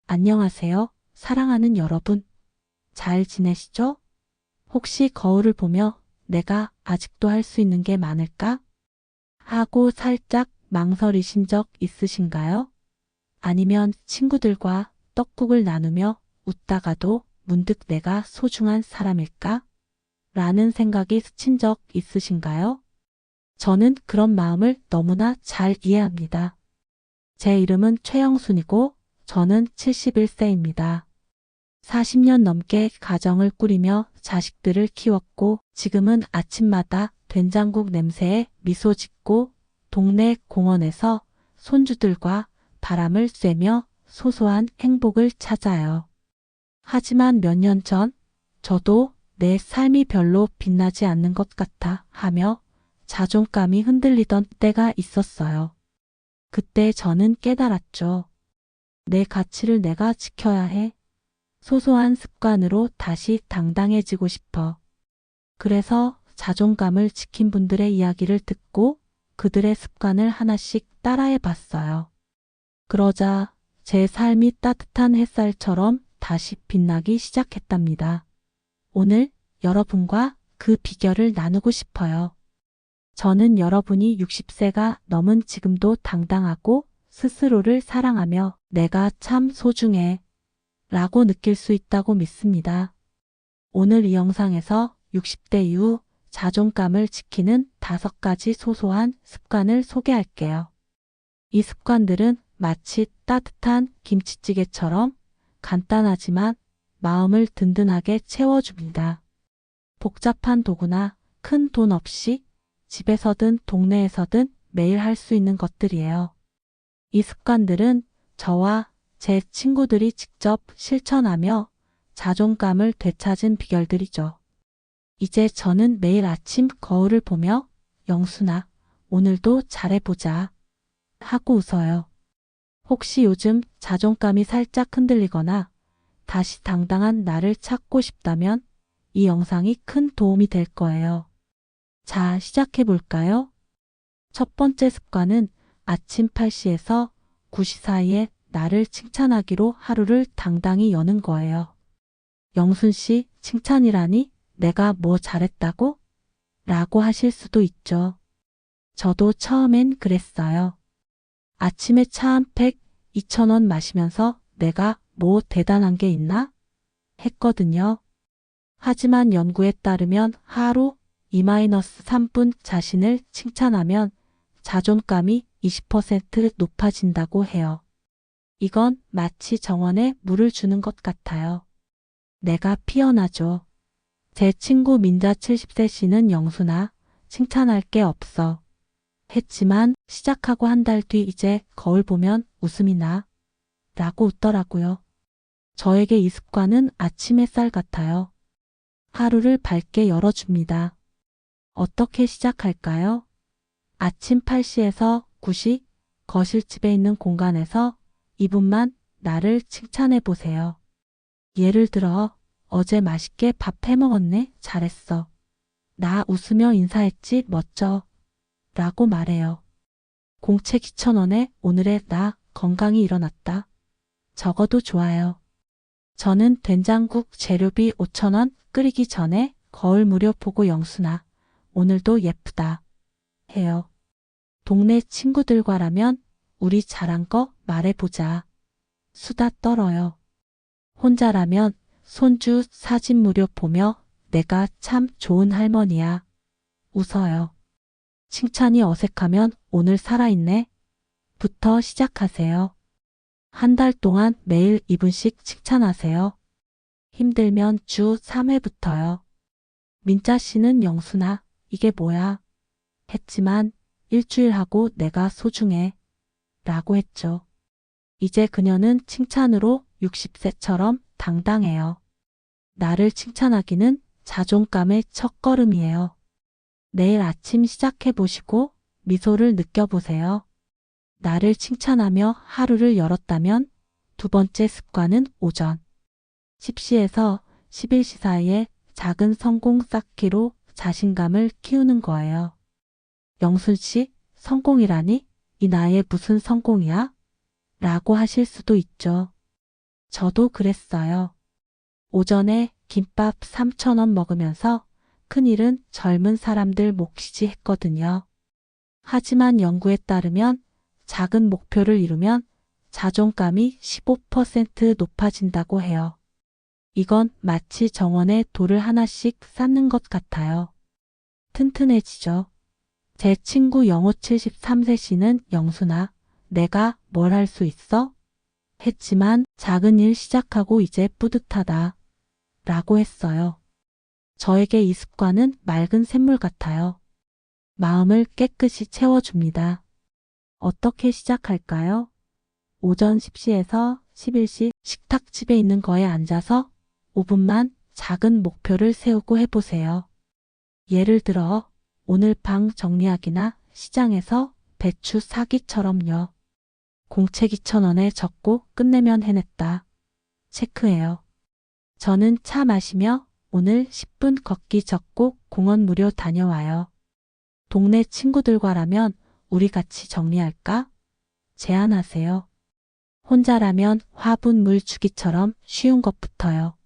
안녕하세요. 사랑하는 여러분. 잘 지내시죠? 혹시 거울을 보며 내가 아직도 할 수 있는 게 많을까? 하고 살짝 망설이신 적 있으신가요? 아니면 친구들과 떡국을 나누며 웃다가도 문득 내가 소중한 사람일까? 라는 생각이 스친 적 있으신가요? 저는 그런 마음을 너무나 잘 이해합니다. 제 이름은 최영순이고 저는 71세입니다. 40년 넘게 가정을 꾸리며 자식들을 키웠고 지금은 아침마다 된장국 냄새에 미소 짓고 동네 공원에서 손주들과 바람을 쐬며 소소한 행복을 찾아요. 하지만 몇 년 전 저도 내 삶이 별로 빛나지 않는 것 같아 하며 자존감이 흔들리던 때가 있었어요. 그때 저는 깨달았죠. 내 가치를 내가 지켜야 해. 소소한 습관으로 다시 당당해지고 싶어. 그래서 자존감을 지킨 분들의 이야기를 듣고 그들의 습관을 하나씩 따라해 봤어요. 그러자 제 삶이 따뜻한 햇살처럼 다시 빛나기 시작했답니다. 오늘 여러분과 그 비결을 나누고 싶어요. 저는 여러분이 60세가 넘은 지금도 당당하고 스스로를 사랑하며 내가 참 소중해 라고 느낄 수 있다고 믿습니다. 오늘 이 영상에서 60대 이후 자존감을 지키는 5가지 소소한 습관을 소개할게요. 이 습관들은 마치 따뜻한 김치찌개처럼 간단하지만 마음을 든든하게 채워줍니다. 복잡한 도구나 큰 돈 없이 집에서든 동네에서든 매일 할 수 있는 것들이에요. 이 습관들은 저와 제 친구들이 직접 실천하며 자존감을 되찾은 비결들이죠. 이제 저는 매일 아침 거울을 보며 영순아, 오늘도 잘해보자 하고 웃어요. 혹시 요즘 자존감이 살짝 흔들리거나 다시 당당한 나를 찾고 싶다면 이 영상이 큰 도움이 될 거예요. 자, 시작해 볼까요? 첫 번째 습관은 아침 8시에서 9시 사이에 나를 칭찬하기로 하루를 당당히 여는 거예요. 영순 씨, 칭찬이라니? 내가 뭐 잘했다고? 라고 하실 수도 있죠. 저도 처음엔 그랬어요. 아침에 차 한 팩 2,000원 마시면서 내가 뭐 대단한 게 있나? 했거든요. 하지만 연구에 따르면 하루 2-3분 자신을 칭찬하면 자존감이 20% 높아진다고 해요. 이건 마치 정원에 물을 주는 것 같아요. 내가 피어나죠. 제 친구 민자 70세 씨는 영순아, 칭찬할 게 없어. 했지만 시작하고 한 달 뒤 이제 거울 보면 웃음이 나. 라고 웃더라고요. 저에게 이 습관은 아침 햇살 같아요. 하루를 밝게 열어줍니다. 어떻게 시작할까요? 아침 8시에서 9시 거실집에 있는 공간에서 2분만 나를 칭찬해 보세요. 예를 들어, 어제 맛있게 밥 해 먹었네? 잘했어. 나 웃으며 인사했지? 멋져. 라고 말해요. 공책 2,000원에 오늘의 나 건강히 일어났다. 적어도 좋아요. 저는 된장국 재료비 5,000원 끓이기 전에 거울 무료 보고 영순아, 오늘도 예쁘다. 해요. 동네 친구들과라면 우리 잘한 거 말해보자. 수다 떨어요. 혼자라면 손주 사진 무료 보며 내가 참 좋은 할머니야. 웃어요. 칭찬이 어색하면 오늘 살아있네. 부터 시작하세요. 한 달 동안 매일 2분씩 칭찬하세요. 힘들면 주 3회부터요. 민자 씨는 영순아, 이게 뭐야? 했지만 일주일 하고 내가 소중해. 라고 했죠. 이제 그녀는 칭찬으로 60세처럼 당당해요. 나를 칭찬하기는 자존감의 첫걸음이에요. 내일 아침 시작해 보시고 미소를 느껴보세요. 나를 칭찬하며 하루를 열었다면 두 번째 습관은 오전 10시에서 11시 사이에 작은 성공 쌓기로 자신감을 키우는 거예요. 영순 씨, 성공이라니? 이 나이에 무슨 성공이야? 라고 하실 수도 있죠. 저도 그랬어요. 오전에 김밥 3,000원 먹으면서 큰일은 젊은 사람들 몫이지 했거든요. 하지만 연구에 따르면 작은 목표를 이루면 자존감이 15% 높아진다고 해요. 이건 마치 정원에 돌을 하나씩 쌓는 것 같아요. 튼튼해지죠. 제 친구 영호 73세 씨는 영순아, 내가 뭘 할 수 있어? 했지만 작은 일 시작하고 이제 뿌듯하다. 라고 했어요. 저에게 이 습관은 맑은 샘물 같아요. 마음을 깨끗이 채워줍니다. 어떻게 시작할까요? 오전 10시에서 11시 식탁집에 있는 거에 앉아서 5분만 작은 목표를 세우고 해보세요. 예를 들어 오늘 방 정리하기나 시장에서 배추 사기처럼요. 공책 2,000원에 적고 끝내면 해냈다. 체크해요. 저는 차 마시며 오늘 10분 걷기 적고 공원 무료 다녀와요. 동네 친구들과라면 우리 같이 정리할까? 제안하세요. 혼자라면 화분물 주기처럼 쉬운 것부터요.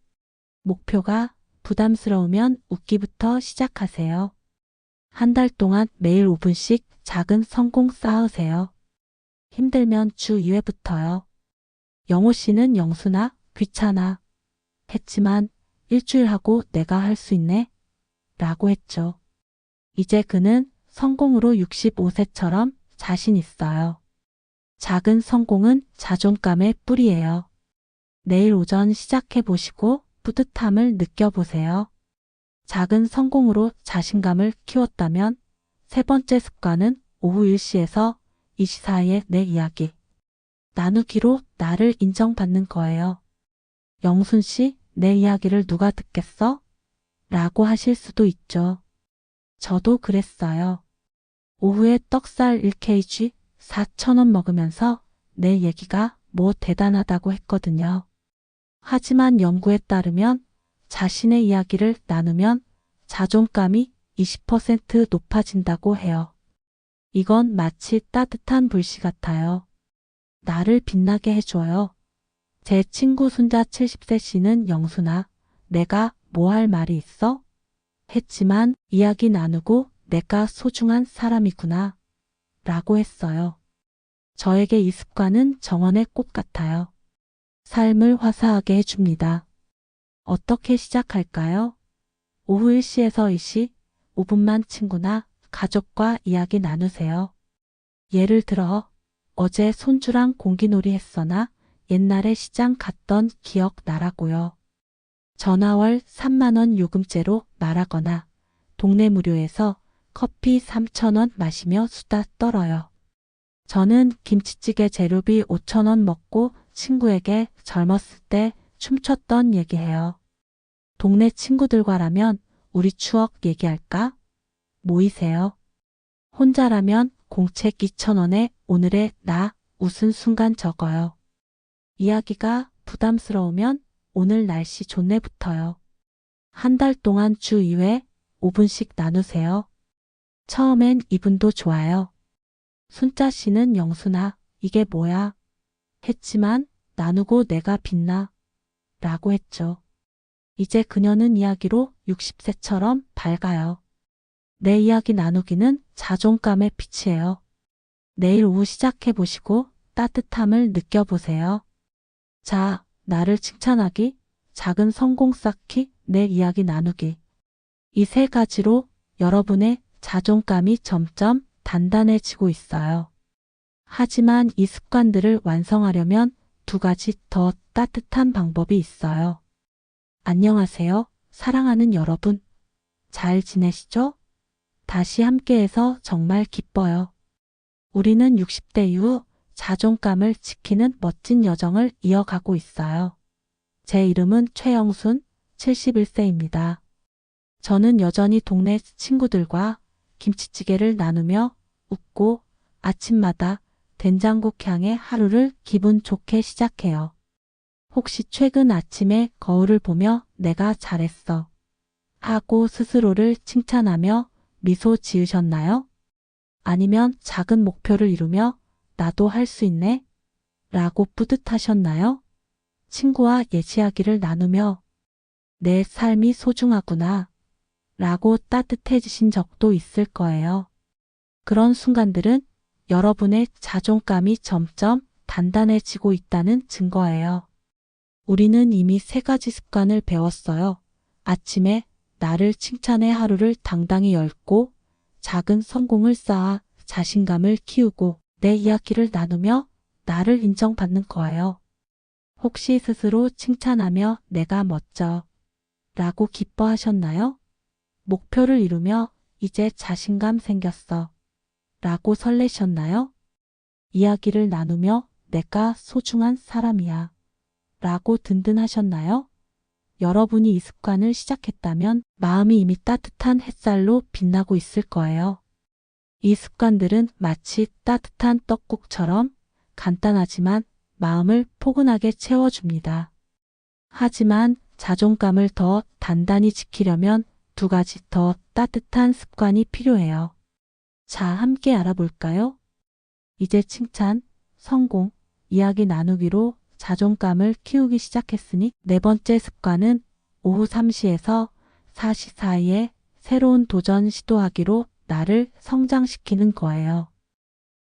목표가 부담스러우면 웃기부터 시작하세요. 한 달 동안 매일 5분씩 작은 성공 쌓으세요. 힘들면 주 2회부터요. 영호 씨는 영순아, 귀찮아. 했지만 일주일 하고 내가 할 수 있네? 라고 했죠. 이제 그는 성공으로 65세처럼 자신 있어요. 작은 성공은 자존감의 뿌리예요. 내일 오전 시작해 보시고 뿌듯함을 느껴보세요. 작은 성공으로 자신감을 키웠다면 세 번째 습관은 오후 1시에서 2시 사이에 내 이야기 나누기로 나를 인정받는 거예요. 영순 씨, 내 이야기를 누가 듣겠어? 라고 하실 수도 있죠. 저도 그랬어요. 오후에 떡살 1kg 4,000원 먹으면서 내 얘기가 뭐 대단하다고 했거든요. 하지만 연구에 따르면 자신의 이야기를 나누면 자존감이 20% 높아진다고 해요. 이건 마치 따뜻한 불씨 같아요. 나를 빛나게 해줘요. 제 친구 순자 70세 씨는 영순아, 내가 뭐 할 말이 있어? 했지만 이야기 나누고 내가 소중한 사람이구나. 라고 했어요. 저에게 이 습관은 정원의 꽃 같아요. 삶을 화사하게 해줍니다. 어떻게 시작할까요? 오후 1시에서 2시 5분만 친구나 가족과 이야기 나누세요. 예를 들어 어제 손주랑 공기놀이 했어나 옛날에 시장 갔던 기억 나라고요. 전화월 3만 원 요금제로 말하거나 동네 무료에서 커피 3,000원 마시며 수다 떨어요. 저는 김치찌개 재료비 5,000원 먹고 친구에게 젊었을 때 춤췄던 얘기해요. 동네 친구들과라면 우리 추억 얘기할까? 모이세요. 혼자라면 공책 2,000원에 오늘의 나 웃은 순간 적어요. 이야기가 부담스러우면 오늘 날씨 좋네부터요. 한 달 동안 주 2회 5분씩 나누세요. 처음엔 2분도 좋아요. 순자 씨는 영순아, 이게 뭐야? 했지만 나누고 내가 빛나. 라고 했죠. 이제 그녀는 이야기로 60세처럼 밝아요. 내 이야기 나누기는 자존감의 빛이에요. 내일 오후 시작해 보시고 따뜻함을 느껴보세요. 자, 나를 칭찬하기, 작은 성공 쌓기, 내 이야기 나누기. 이 세 가지로 여러분의 자존감이 점점 단단해지고 있어요. 하지만 이 습관들을 완성하려면 두 가지 더 따뜻한 방법이 있어요. 안녕하세요. 사랑하는 여러분. 잘 지내시죠? 다시 함께해서 정말 기뻐요. 우리는 60대 이후 자존감을 지키는 멋진 여정을 이어가고 있어요. 제 이름은 최영순, 71세입니다. 저는 여전히 동네 친구들과 김치찌개를 나누며 웃고 아침마다 된장국 향의 하루를 기분 좋게 시작해요. 혹시 최근 아침에 거울을 보며 내가 잘했어 하고 스스로를 칭찬하며 미소 지으셨나요? 아니면 작은 목표를 이루며 나도 할 수 있네 라고 뿌듯하셨나요? 친구와 옛 이야기를 나누며 내 삶이 소중하구나 라고 따뜻해지신 적도 있을 거예요. 그런 순간들은 여러분의 자존감이 점점 단단해지고 있다는 증거예요. 우리는 이미 3가지 습관을 배웠어요. 아침에 나를 칭찬해 하루를 당당히 열고, 작은 성공을 쌓아 자신감을 키우고, 내 이야기를 나누며 나를 인정받는 거예요. 혹시 스스로 칭찬하며 내가 멋져 라고 기뻐하셨나요? 목표를 이루며 이제 자신감 생겼어 라고 설레셨나요? 이야기를 나누며 내가 소중한 사람이야 라고 든든하셨나요? 여러분이 이 습관을 시작했다면 마음이 이미 따뜻한 햇살로 빛나고 있을 거예요. 이 습관들은 마치 따뜻한 떡국처럼 간단하지만 마음을 포근하게 채워줍니다. 하지만 자존감을 더 단단히 지키려면 2가지 더 따뜻한 습관이 필요해요. 자, 함께 알아볼까요? 이제 칭찬, 성공, 이야기 나누기로 자존감을 키우기 시작했으니 4번째 습관은 오후 3시에서 4시 사이에 새로운 도전 시도하기로 나를 성장시키는 거예요.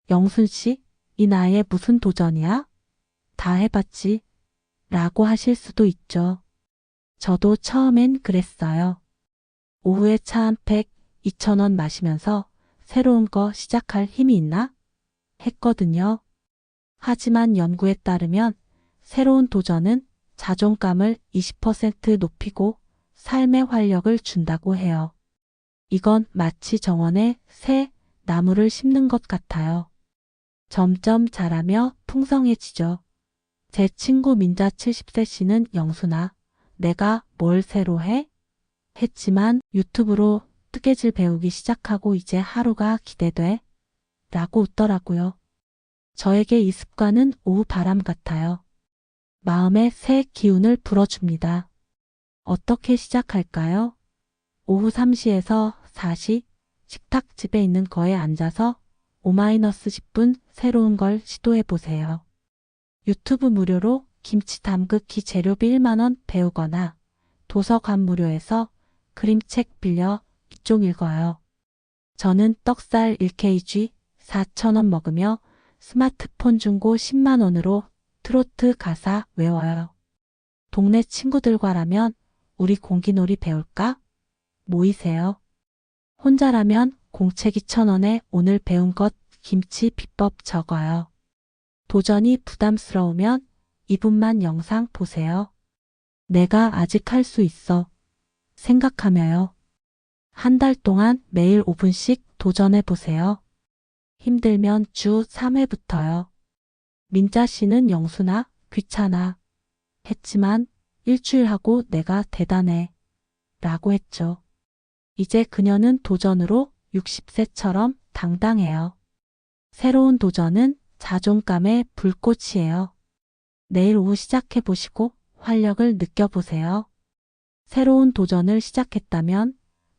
영순 씨, 이 나이에 무슨 도전이야? 다 해봤지 라고 하실 수도 있죠. 저도 처음엔 그랬어요. 오후에 차 한 팩 2,000원 마시면서 새로운 거 시작할 힘이 있나? 했거든요. 하지만 연구에 따르면 새로운 도전은 자존감을 20% 높이고 삶의 활력을 준다고 해요. 이건 마치 정원에 새 나무를 심는 것 같아요. 점점 자라며 풍성해지죠. 제 친구 민자 70세 씨는 영순아, 내가 뭘 새로 해? 했지만 유튜브로 뜨개질 배우기 시작하고 이제 하루가 기대돼 라고 웃더라고요. 저에게 이 습관은 오후 바람 같아요. 마음에 새 기운을 불어줍니다. 어떻게 시작할까요? 오후 3시에서 4시 식탁집에 있는 거에 앉아서 5-10분 새로운 걸 시도해 보세요. 유튜브 무료로 김치 담그기 재료비 1만원 배우거나 도서관 무료에서 그림책 빌려 2쪽 읽어요. 저는 떡살 1kg 4,000원 먹으며 스마트폰 중고 10만원으로 트로트 가사 외워요. 동네 친구들과라면 우리 공기놀이 배울까? 모이세요. 혼자라면 공책 2,000원에 오늘 배운 것 김치 비법 적어요. 도전이 부담스러우면 2분만 영상 보세요. 내가 아직 할 수 있어 생각하며요. 한 달 동안 매일 5분씩 도전해 보세요. 힘들면 주 3회부터요. 민자 씨는 영순아, 귀찮아 했지만 일주일 하고 내가 대단해 라고 했죠. 이제 그녀는 도전으로 60세처럼 당당해요. 새로운 도전은 자존감의 불꽃이에요. 내일 오후 시작해 보시고 활력을 느껴보세요. 새로운 도전을 시작했다면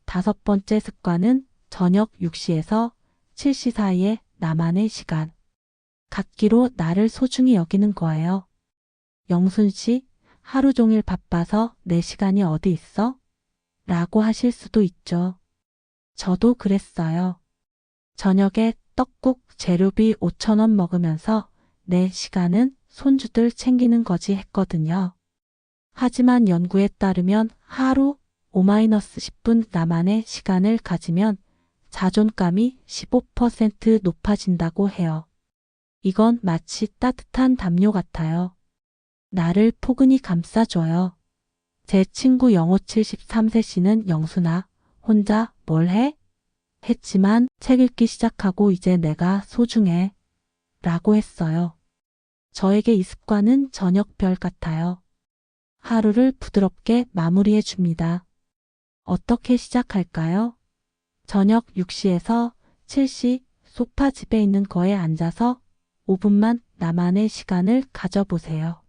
5번째 습관은 저녁 6시에서 7시 사이에 나만의 시간. 갖기로 나를 소중히 여기는 거예요. 영순 씨, 하루 종일 바빠서 내 시간이 어디 있어? 라고 하실 수도 있죠. 저도 그랬어요. 저녁에 떡국 재료비 5,000원 먹으면서 내 시간은 손주들 챙기는 거지 했거든요. 하지만 연구에 따르면 하루 5-10분 나만의 시간을 가지면 자존감이 15% 높아진다고 해요. 이건 마치 따뜻한 담요 같아요. 나를 포근히 감싸줘요. 제 친구 영호 73세 씨는 영순아, 혼자 뭘 해? 했지만 책 읽기 시작하고 이제 내가 소중해 라고 했어요. 저에게 이 습관은 저녁별 같아요. 하루를 부드럽게 마무리해 줍니다. 어떻게 시작할까요? 저녁 6시에서 7시 소파집에 있는 거에 앉아서 5분만 나만의 시간을 가져보세요.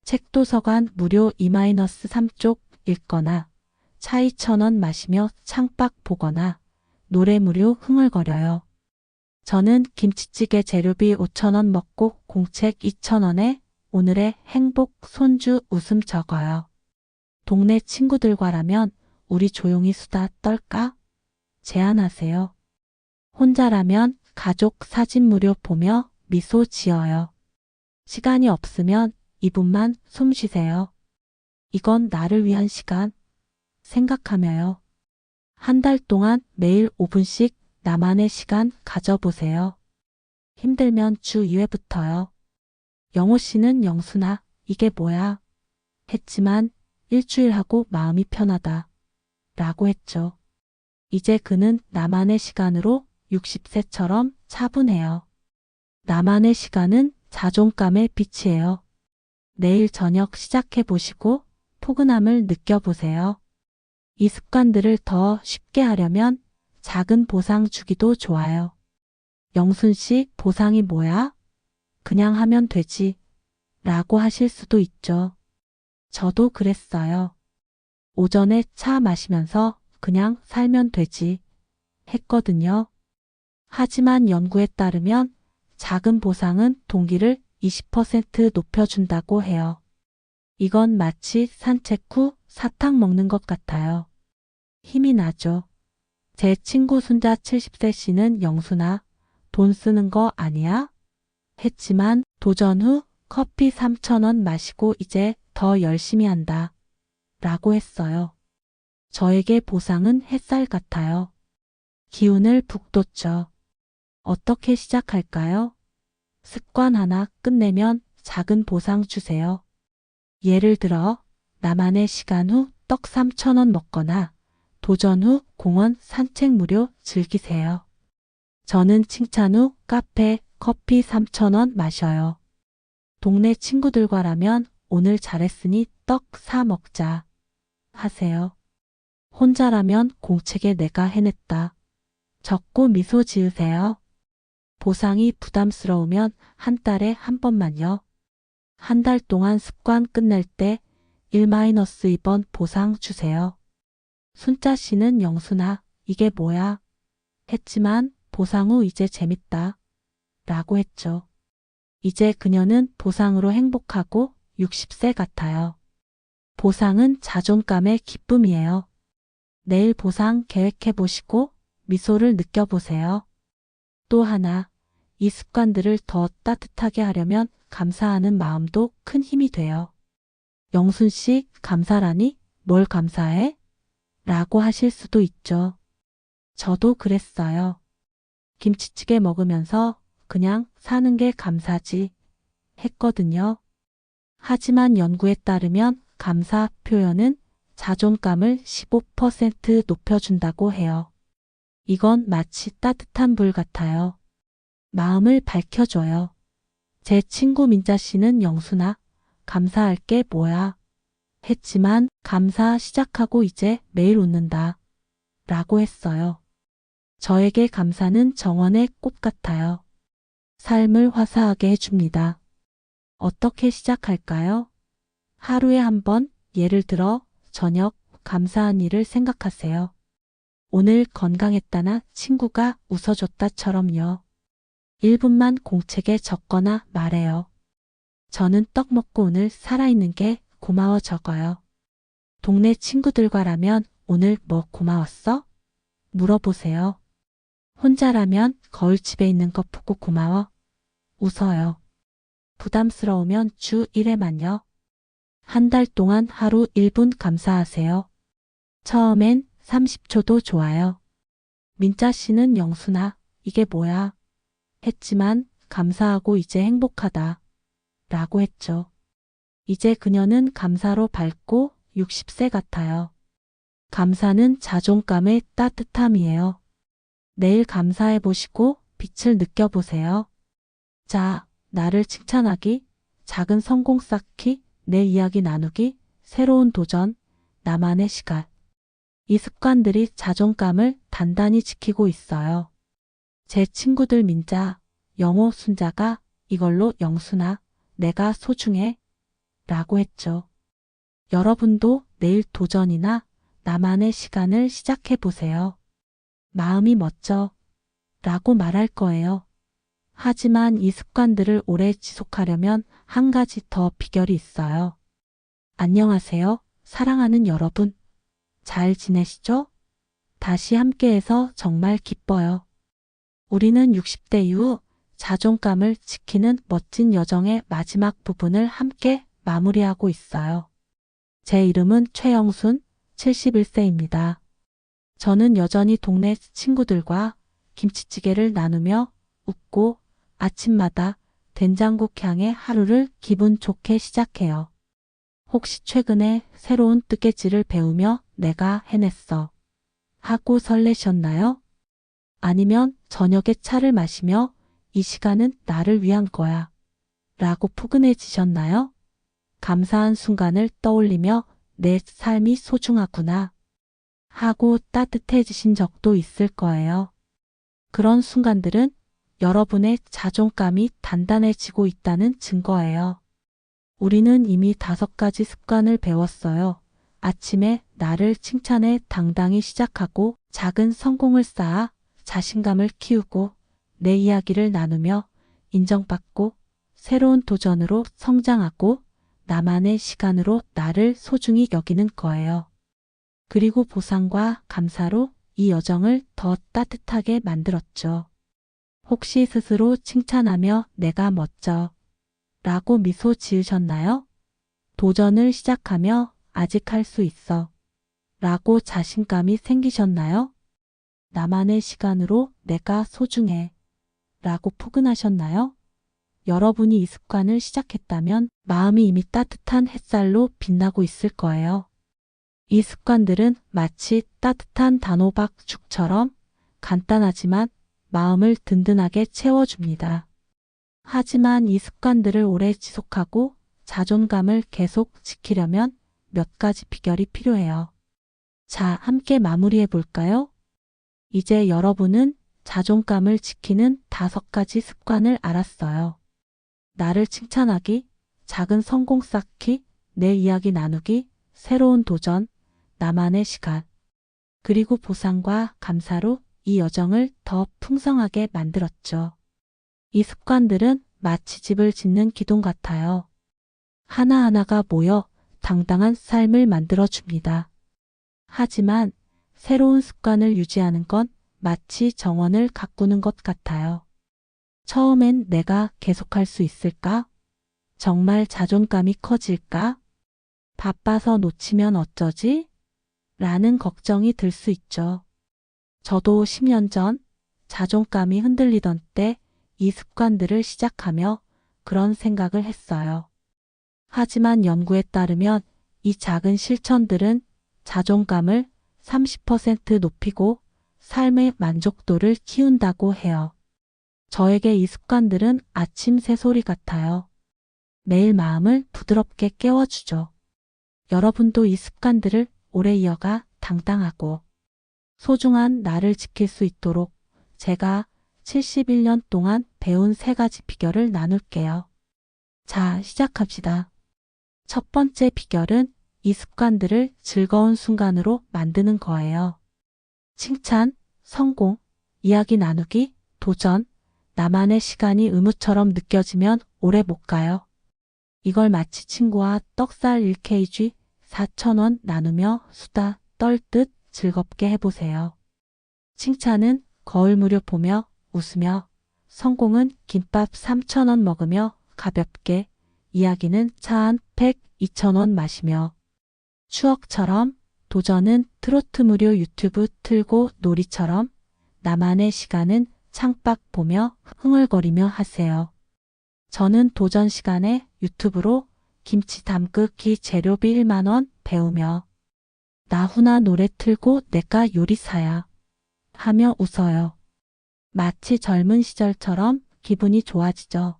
책도서관 무료 2-3쪽 읽거나 차 2,000원 마시며 창밖 보거나 노래 무료 흥얼거려요. 저는 김치찌개 재료비 5,000원 먹고 공책 2,000원에 오늘의 행복 손주 웃음 적어요. 동네 친구들과라면 우리 조용히 수다 떨까? 제안하세요. 혼자라면 가족 사진 무료 보며 미소 지어요. 시간이 없으면 2분만 숨 쉬세요. 이건 나를 위한 시간 생각하며요. 한 달 동안 매일 5분씩 나만의 시간 가져보세요. 힘들면 주 2회부터요. 영호 씨는 영순아, 이게 뭐야? 했지만 일주일 하고 마음이 편하다. 라고 했죠. 이제 그는 나만의 시간으로 60세처럼 차분해요. 나만의 시간은 자존감의 빛이에요. 내일 저녁 시작해 보시고 포근함을 느껴보세요. 이 습관들을 더 쉽게 하려면 작은 보상 주기도 좋아요. 영순 씨, 보상이 뭐야? 그냥 하면 되지. 라고 하실 수도 있죠. 저도 그랬어요. 오전에 차 마시면서 그냥 살면 되지. 했거든요. 하지만 연구에 따르면 작은 보상은 동기를 20% 높여준다고 해요. 이건 마치 산책 후 사탕 먹는 것 같아요. 힘이 나죠. 제 친구 순자 70세 씨는 영순아, 돈 쓰는 거 아니야? 했지만 도전 후 커피 3,000원 마시고 이제 더 열심히 한다. 라고 했어요. 저에게 보상은 햇살 같아요. 기운을 북돋죠. 어떻게 시작할까요? 습관 하나 끝내면 작은 보상 주세요. 예를 들어 나만의 시간 후 떡 3,000원 먹거나 도전 후 공원 산책 무료 즐기세요. 저는 칭찬 후 카페 커피 3,000원 마셔요. 동네 친구들과라면 오늘 잘했으니 떡 사 먹자. 하세요. 혼자라면 공책에 내가 해냈다. 적고 미소 지으세요. 보상이 부담스러우면 한 달에 한 번만요. 한 달 동안 습관 끝낼 때 1-2번 보상 주세요. 순자 씨는 영순아, 이게 뭐야? 했지만 보상 후 이제 재밌다. 라고 했죠. 이제 그녀는 보상으로 행복하고 60세 같아요. 보상은 자존감의 기쁨이에요. 내일 보상 계획해 보시고 미소를 느껴보세요. 또 하나, 이 습관들을 더 따뜻하게 하려면 감사하는 마음도 큰 힘이 돼요. 영순 씨, 감사라니? 뭘 감사해? 라고 하실 수도 있죠. 저도 그랬어요. 김치찌개 먹으면서 그냥 사는 게 감사지 했거든요. 하지만 연구에 따르면 감사 표현은 자존감을 15% 높여준다고 해요. 이건 마치 따뜻한 불 같아요. 마음을 밝혀줘요. 제 친구 민자 씨는 영순아, 감사할 게 뭐야? 했지만 감사 시작하고 이제 매일 웃는다. 라고 했어요. 저에게 감사는 정원의 꽃 같아요. 삶을 화사하게 해줍니다. 어떻게 시작할까요? 하루에 한 번, 예를 들어 저녁 감사한 일을 생각하세요. 오늘 건강했다나 친구가 웃어줬다처럼요. 1분만 공책에 적거나 말해요. 저는 떡 먹고 오늘 살아있는 게 고마워 적어요. 동네 친구들과라면 오늘 뭐 고마웠어? 물어보세요. 혼자라면 거울 집에 있는 것 보고 고마워. 웃어요. 부담스러우면 주 1회만요. 한 달 동안 하루 1분 감사하세요. 처음엔 30초도 좋아요. 민자 씨는 영순아, 이게 뭐야? 했지만 감사하고 이제 행복하다. 라고 했죠. 이제 그녀는 감사로 밝고 60세 같아요. 감사는 자존감의 따뜻함이에요. 내일 감사해 보시고 빛을 느껴보세요. 자, 나를 칭찬하기, 작은 성공 쌓기, 내 이야기 나누기, 새로운 도전, 나만의 시간. 이 습관들이 자존감을 단단히 지키고 있어요. 제 친구들 민자, 영호, 순자가 이걸로 영순아, 내가 소중해. 라고 했죠. 여러분도 내일 도전이나 나만의 시간을 시작해 보세요. 마음이 멋져. 라고 말할 거예요. 하지만 이 습관들을 오래 지속하려면 한 가지 더 비결이 있어요. 안녕하세요. 사랑하는 여러분. 잘 지내시죠? 다시 함께해서 정말 기뻐요. 우리는 60대 이후 자존감을 지키는 멋진 여정의 마지막 부분을 함께 마무리하고 있어요. 제 이름은 최영순, 71세입니다. 저는 여전히 동네 친구들과 김치찌개를 나누며 웃고 아침마다 된장국 향의 하루를 기분 좋게 시작해요. 혹시 최근에 새로운 뜨개질을 배우며 내가 해냈어 하고 설레셨나요? 아니면 저녁에 차를 마시며 이 시간은 나를 위한 거야 라고 포근해지셨나요? 감사한 순간을 떠올리며 내 삶이 소중하구나 하고 따뜻해지신 적도 있을 거예요. 그런 순간들은 여러분의 자존감이 단단해지고 있다는 증거예요. 우리는 이미 5가지 습관을 배웠어요. 아침에 나를 칭찬해 당당히 시작하고 작은 성공을 쌓아 자신감을 키우고 내 이야기를 나누며 인정받고 새로운 도전으로 성장하고 나만의 시간으로 나를 소중히 여기는 거예요. 그리고 보상과 감사로 이 여정을 더 따뜻하게 만들었죠. 혹시 스스로 칭찬하며 내가 멋져 라고 미소 지으셨나요? 도전을 시작하며 아직 할 수 있어 라고 자신감이 생기셨나요? 나만의 시간으로 내가 소중해 라고 포근하셨나요? 여러분이 이 습관을 시작했다면 마음이 이미 따뜻한 햇살로 빛나고 있을 거예요. 이 습관들은 마치 따뜻한 단호박죽처럼 간단하지만 마음을 든든하게 채워줍니다. 하지만 이 습관들을 오래 지속하고 자존감을 계속 지키려면 몇 가지 비결이 필요해요. 자, 함께 마무리해 볼까요? 이제 여러분은 자존감을 지키는 5가지 습관을 알았어요. 나를 칭찬하기, 작은 성공 쌓기, 내 이야기 나누기, 새로운 도전, 나만의 시간, 그리고 보상과 감사로 이 여정을 더 풍성하게 만들었죠. 이 습관들은 마치 집을 짓는 기둥 같아요. 하나하나가 모여 당당한 삶을 만들어줍니다. 하지만 새로운 습관을 유지하는 건 마치 정원을 가꾸는 것 같아요. 처음엔 내가 계속할 수 있을까? 정말 자존감이 커질까? 바빠서 놓치면 어쩌지? 라는 걱정이 들 수 있죠. 저도 10년 전 자존감이 흔들리던 때 이 습관들을 시작하며 그런 생각을 했어요. 하지만 연구에 따르면 이 작은 실천들은 자존감을 30% 높이고 삶의 만족도를 키운다고 해요. 저에게 이 습관들은 아침 새소리 같아요. 매일 마음을 부드럽게 깨워주죠. 여러분도 이 습관들을 오래 이어가 당당하고 소중한 나를 지킬 수 있도록 제가 71년 동안 배운 3가지 비결을 나눌게요. 자, 시작합시다. 첫 번째 비결은 이 습관들을 즐거운 순간으로 만드는 거예요. 칭찬, 성공, 이야기 나누기, 도전, 나만의 시간이 의무처럼 느껴지면 오래 못 가요. 이걸 마치 친구와 떡살 1kg 4,000원 나누며 수다 떨듯 즐겁게 해보세요. 칭찬은 거울 무료 보며 웃으며, 성공은 김밥 3,000원 먹으며 가볍게, 이야기는 차 한 팩 2,000원 마시며, 추억처럼, 도전은 트로트 무료 유튜브 틀고 놀이처럼, 나만의 시간은 창밖 보며 흥얼거리며 하세요. 저는 도전 시간에 유튜브로 김치 담그기 재료비 1만 원 배우며, 나훈아 노래 틀고 내가 요리사야 하며 웃어요. 마치 젊은 시절처럼 기분이 좋아지죠.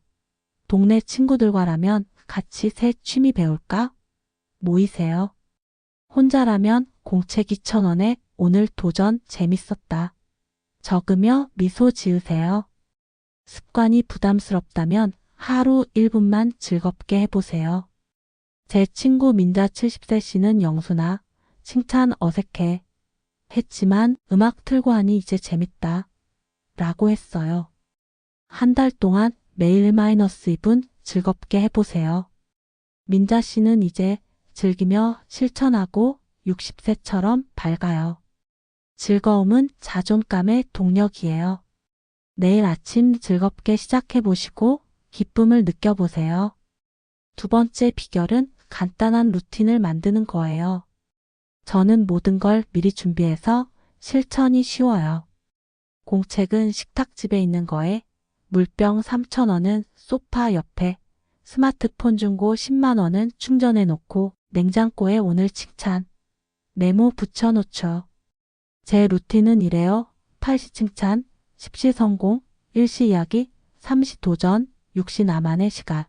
동네 친구들과라면 같이 새 취미 배울까? 모이세요. 혼자라면 공책 2,000원에 오늘 도전 재밌었다. 적으며 미소 지으세요. 습관이 부담스럽다면 하루 1분만 즐겁게 해보세요. 제 친구 민자 70세 씨는 영순아, 칭찬 어색해. 했지만 음악 틀고 하니 이제 재밌다. 라고 했어요. 한 달 동안 매일 -2분 즐겁게 해보세요. 민자 씨는 이제 즐기며 실천하고 60세처럼 밝아요. 즐거움은 자존감의 동력이에요. 내일 아침 즐겁게 시작해보시고 기쁨을 느껴보세요. 두 번째 비결은 간단한 루틴을 만드는 거예요. 저는 모든 걸 미리 준비해서 실천이 쉬워요. 공책은 식탁집에 있는 거에, 물병 3,000원은 소파 옆에, 스마트폰 중고 10만 원은 충전해 놓고 냉장고에 오늘 칭찬, 메모 붙여놓죠. 제 루틴은 이래요. 8시 칭찬, 10시 성공, 1시 이야기, 3시 도전, 6시 나만의 시간.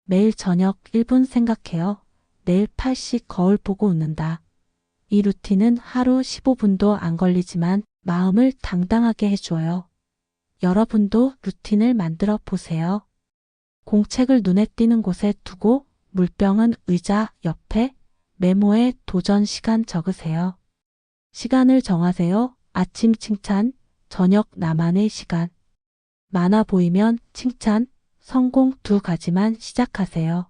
매일 저녁 1분 생각해요. 내일 8시 거울 보고 웃는다. 이 루틴은 하루 15분도 안 걸리지만 마음을 당당하게 해줘요. 여러분도 루틴을 만들어 보세요. 공책을 눈에 띄는 곳에 두고 물병은 의자 옆에, 메모에 도전 시간 적으세요. 시간을 정하세요. 아침 칭찬, 저녁 나만의 시간. 많아 보이면 칭찬, 성공 2가지만 시작하세요.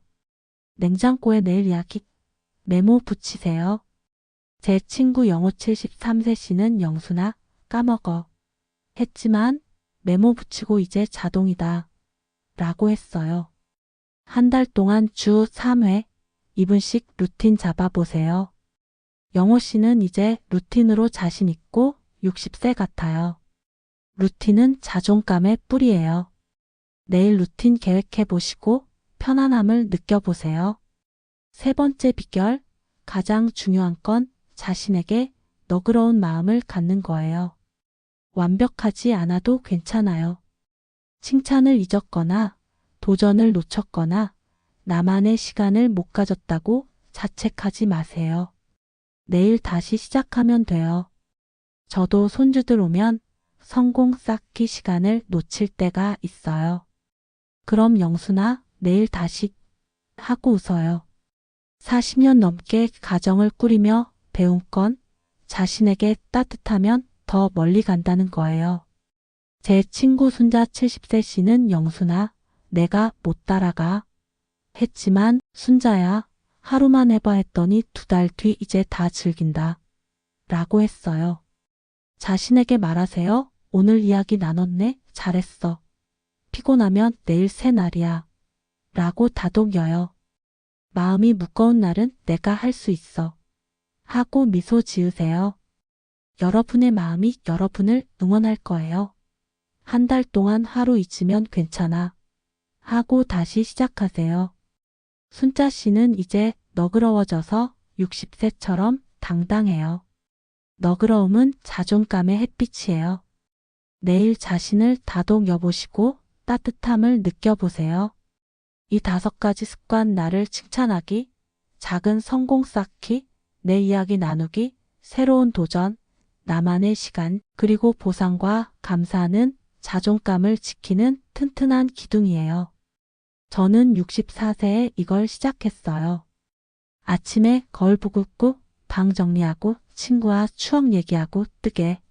냉장고에 내일 이야기, 메모 붙이세요. 제 친구 영호 73세 씨는 영순아, 까먹어. 했지만 메모 붙이고 이제 자동이다. 라고 했어요. 한 달 동안 주 3회, 2분씩 루틴 잡아보세요. 영호 씨는 이제 루틴으로 자신 있고 60세 같아요. 루틴은 자존감의 뿌리예요. 내일 루틴 계획해 보시고 편안함을 느껴보세요. 세 번째 비결, 가장 중요한 건 자신에게 너그러운 마음을 갖는 거예요. 완벽하지 않아도 괜찮아요. 칭찬을 잊었거나 도전을 놓쳤거나 나만의 시간을 못 가졌다고 자책하지 마세요. 내일 다시 시작하면 돼요. 저도 손주들 오면 성공 쌓기 시간을 놓칠 때가 있어요. 그럼 영순아, 내일 다시 하고 웃어요. 40년 넘게 가정을 꾸리며 배운 건 자신에게 따뜻하면 더 멀리 간다는 거예요. 제 친구 순자 70세 씨는 영순아, 내가 못 따라가. 했지만 순자야, 하루만 해봐 했더니 2달 뒤 이제 다 즐긴다. 라고 했어요. 자신에게 말하세요. 오늘 이야기 나눴네. 잘했어. 피곤하면 내일 새 날이야. 라고 다독여요. 마음이 무거운 날은 내가 할 수 있어. 하고 미소 지으세요. 여러분의 마음이 여러분을 응원할 거예요. 한 달 동안 하루 잊으면 괜찮아. 하고 다시 시작하세요. 순자 씨는 이제 너그러워져서 60세처럼 당당해요. 너그러움은 자존감의 햇빛이에요. 내일 자신을 다독여보시고 따뜻함을 느껴보세요. 이 5가지 습관, 나를 칭찬하기, 작은 성공 쌓기, 내 이야기 나누기, 새로운 도전, 나만의 시간, 그리고 보상과 감사는 자존감을 지키는 튼튼한 기둥이에요. 저는 64세에 이걸 시작했어요. 아침에 거울 보고 웃고 방 정리하고 친구와 추억 얘기하고 뜨개.